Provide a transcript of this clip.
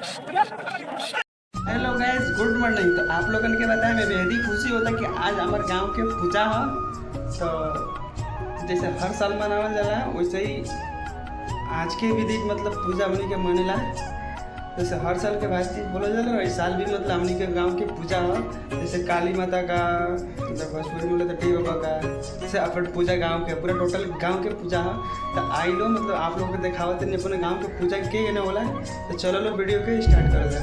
Hello guys, good morning. तो आप लोगन के बताए मैं बेहद ही खुशी होता कि आज हमारे गांव के पूजा हो। तो जैसे हर साल मनावल जाला वैसे ही आज के भी दिन मतलब पूजा हमनी के मनेला। जैसे हर साल के भांति बोला जाला इस साल भी मतलब हमनी के गांव के पूजा हो। जैसे काली माता का मतलब भोजपुरी बोले तो टी बाबा का, जैसे अपन पूजा गांव के पूरा टोटल गांव के पूजा हो। तो आई लो मतलब आप लोग को दिखावत नहीं अपने गांव के पूजा के ना होला। तो चलो लो वीडियो के स्टार्ट कर दे।